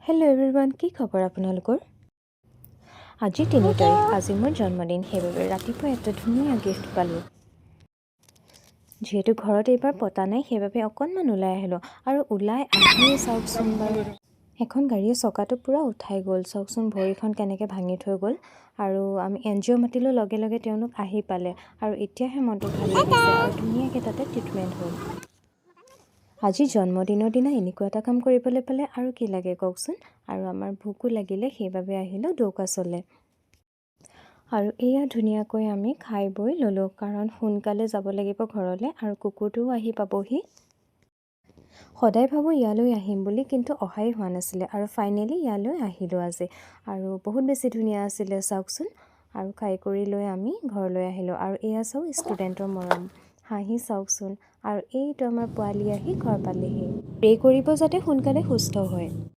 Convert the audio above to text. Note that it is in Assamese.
হেল্ল' এভৰিৱান, কি খবৰ আপোনালোকৰ? আজি ৩ তাৰিখ, আজি মোৰ জন্মদিন। সেইবাবে ৰাতিপুৱা এটা ধুনীয়া গিফ্ট পালোঁ। যিহেতু ঘৰত এইবাৰ পতা নাই, সেইবাবে অকণমান ওলাই আহিলোঁ। আৰু ওলাই আহিয়ে চাওকচোন বাৰু, এখন গাড়ীয়ে চকাটো পূৰা উঠাই গ'ল। চাওকচোন ভৰিখন কেনেকৈ ভাঙি থৈ গ'ল। আৰু আমি NGO মাতিলোঁ, লগে লগে তেওঁলোক আহি পালে। আৰু এতিয়াহে মনটো ভাল লাগিছে আৰু ধুনীয়াকৈ তাতে ট্ৰিটমেণ্ট হ'ল। আজি জন্মদিনৰ দিনা এনেকুৱা এটা কাম কৰিবলৈ পালে আৰু কি লাগে কওকচোন। আৰু আমাৰ ভোকো লাগিলে, সেইবাবে আহিলোঁ দৌকাছলৈ। আৰু এয়া ধুনীয়াকৈ আমি খাই বৈ ল'লোঁ, কাৰণ সোনকালে যাব লাগিব ঘৰলৈ আৰু কুকুৰটোও আহি পাবহি। সদায় ভাবোঁ ইয়ালৈ আহিম বুলি, কিন্তু অহাই হোৱা নাছিলে। আৰু ফাইনেলি ইয়ালৈ আহিলোঁ আজি। আৰু বহুত বেছি ধুনীয়া আছিলে চাওকচোন। আৰু খাই কৰি লৈ আমি ঘৰলৈ আহিলোঁ। আৰু এয়া চাওক ষ্টুডেণ্টৰ মৰম, হাঁহি চাওকচোন। আৰু এইটো আমাৰ পোৱালি আহি ঘৰ পালেহি। প্ৰে কৰিব যাতে সোনকালে সুস্থ হয়।